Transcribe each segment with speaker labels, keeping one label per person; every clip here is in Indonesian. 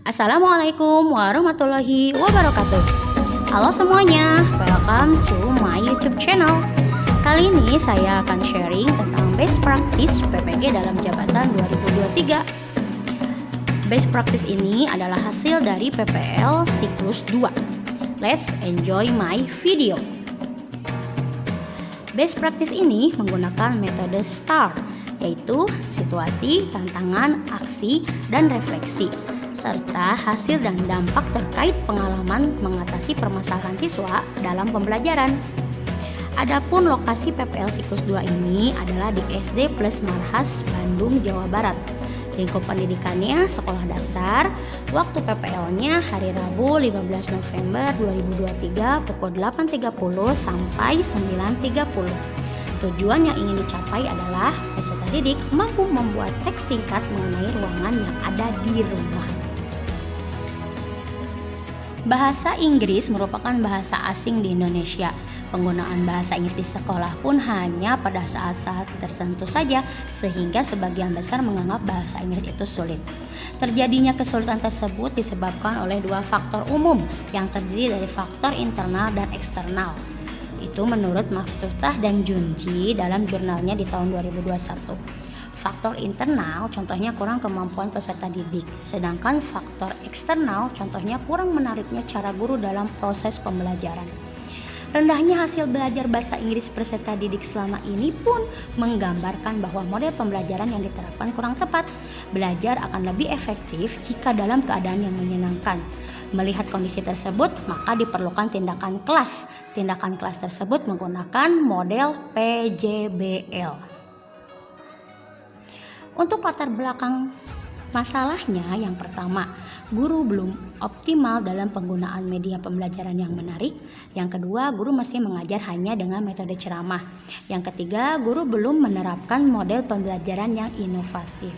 Speaker 1: Assalamualaikum warahmatullahi wabarakatuh. Halo semuanya, welcome to my YouTube channel. Kali ini saya akan sharing tentang best practice PPG dalam jabatan 2023. Best practice ini adalah hasil dari PPL siklus 2. Let's enjoy my video. Best practice ini menggunakan metode STAR, yaitu situasi, tantangan, aksi, dan refleksi, serta hasil dan dampak terkait pengalaman mengatasi permasalahan siswa dalam pembelajaran. Adapun lokasi PPL siklus 2 ini adalah di SD Plus Marhas, Bandung, Jawa Barat. Lingkup pendidikannya sekolah dasar. Waktu PPL-nya hari Rabu 15 November 2023 pukul 8.30 sampai 9.30. Tujuan yang ingin dicapai adalah peserta didik mampu membuat teks singkat mengenai ruangan yang ada di rumah. Bahasa Inggris merupakan bahasa asing di Indonesia. Penggunaan bahasa Inggris di sekolah pun hanya pada saat-saat tertentu saja, sehingga sebagian besar menganggap bahasa Inggris itu sulit. Terjadinya kesulitan tersebut disebabkan oleh dua faktor umum yang terdiri dari faktor internal dan eksternal. Itu menurut Maftutah dan Junji dalam jurnalnya di tahun 2021. Faktor internal contohnya kurang kemampuan peserta didik, sedangkan faktor eksternal contohnya kurang menariknya cara guru dalam proses pembelajaran. Rendahnya hasil belajar bahasa Inggris peserta didik selama ini pun menggambarkan bahwa model pembelajaran yang diterapkan kurang tepat. Belajar akan lebih efektif jika dalam keadaan yang menyenangkan. Melihat kondisi tersebut, maka diperlukan tindakan kelas. Tindakan kelas tersebut menggunakan model PJBL. Untuk latar belakang masalahnya, yang pertama, guru belum optimal dalam penggunaan media pembelajaran yang menarik. Yang kedua, guru masih mengajar hanya dengan metode ceramah. Yang ketiga, guru belum menerapkan model pembelajaran yang inovatif.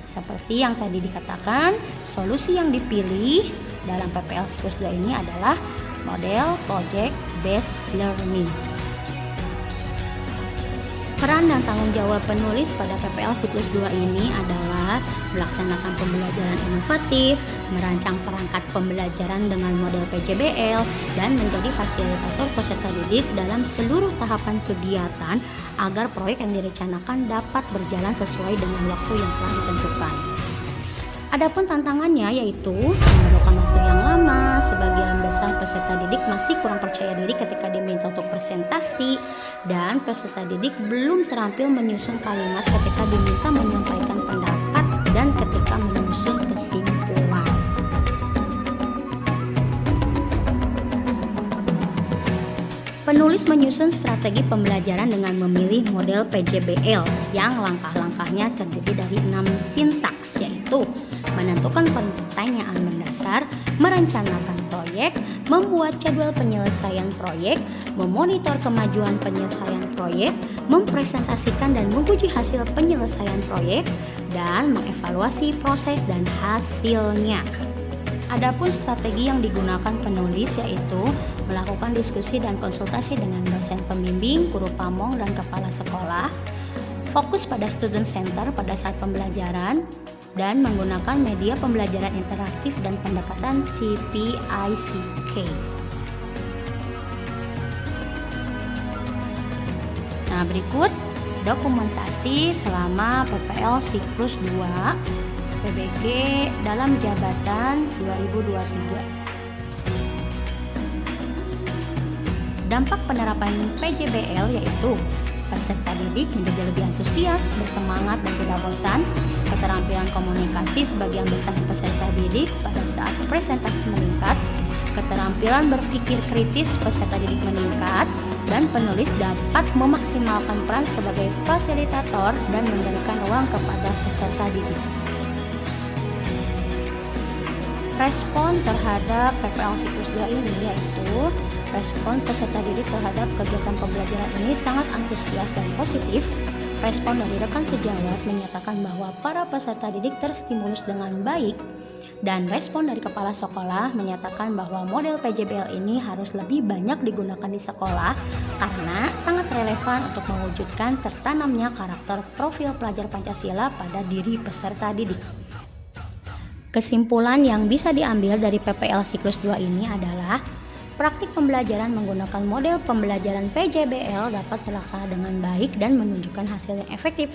Speaker 1: Seperti yang tadi dikatakan, solusi yang dipilih dalam PPL siklus 2 ini adalah model Project Based Learning. Peran dan tanggung jawab penulis pada PPL siklus 2 ini adalah melaksanakan pembelajaran inovatif, merancang perangkat pembelajaran dengan model PJBL, dan menjadi fasilitator peserta didik dalam seluruh tahapan kegiatan agar proyek yang direncanakan dapat berjalan sesuai dengan waktu yang telah ditentukan. Adapun tantangannya yaitu memerlukan waktu yang lama, sebagian besar peserta didik masih kurang percaya diri ketika diminta untuk presentasi, dan peserta didik belum terampil menyusun kalimat ketika diminta menyampaikan pendapat dan ketika menyusun kesimpulan. Penulis menyusun strategi pembelajaran dengan memilih model PJBL yang langkah-langkahnya terdiri dari 6 sintaks, yaitu menentukan pertanyaan mendasar, merencanakan proyek, membuat jadwal penyelesaian proyek, memonitor kemajuan penyelesaian proyek, mempresentasikan dan menguji hasil penyelesaian proyek, dan mengevaluasi proses dan hasilnya. Adapun strategi yang digunakan penulis yaitu melakukan diskusi dan konsultasi dengan dosen pembimbing, guru pamong, dan kepala sekolah, fokus pada student center pada saat pembelajaran, dan menggunakan media pembelajaran interaktif dan pendekatan TPICK. Nah, berikut dokumentasi selama PPL siklus 2 PBG dalam jabatan 2023. Dampak penerapan PJBL yaitu peserta didik menjadi lebih antusias, bersemangat, dan tidak bosan. Keterampilan komunikasi sebagian besar peserta didik pada saat presentasi meningkat. Keterampilan berpikir kritis peserta didik meningkat, dan penulis dapat memaksimalkan peran sebagai fasilitator dan memberikan ruang kepada peserta didik. Respon terhadap PPL siklus 2 ini yaitu respon peserta didik terhadap kegiatan pembelajaran ini sangat antusias dan positif. Respon dari rekan sejawat menyatakan bahwa para peserta didik terstimulus dengan baik, dan respon dari kepala sekolah menyatakan bahwa model PJBL ini harus lebih banyak digunakan di sekolah karena sangat relevan untuk mewujudkan tertanamnya karakter profil pelajar Pancasila pada diri peserta didik. Kesimpulan yang bisa diambil dari PPL siklus 2 ini adalah praktik pembelajaran menggunakan model pembelajaran PJBL dapat terlaksana dengan baik dan menunjukkan hasil yang efektif.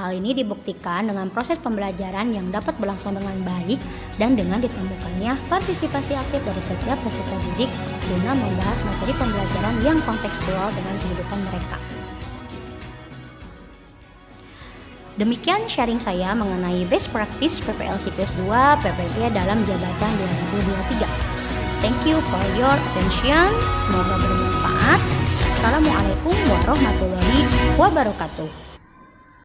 Speaker 1: Hal ini dibuktikan dengan proses pembelajaran yang dapat berlangsung dengan baik dan dengan ditemukannya partisipasi aktif dari setiap peserta didik guna membahas materi pembelajaran yang kontekstual dengan kehidupan mereka. Demikian sharing saya mengenai best practice PPL siklus 2 PPG dalam jabatan 2023. Thank you for your attention. Semoga bermanfaat. Assalamualaikum warahmatullahi wabarakatuh.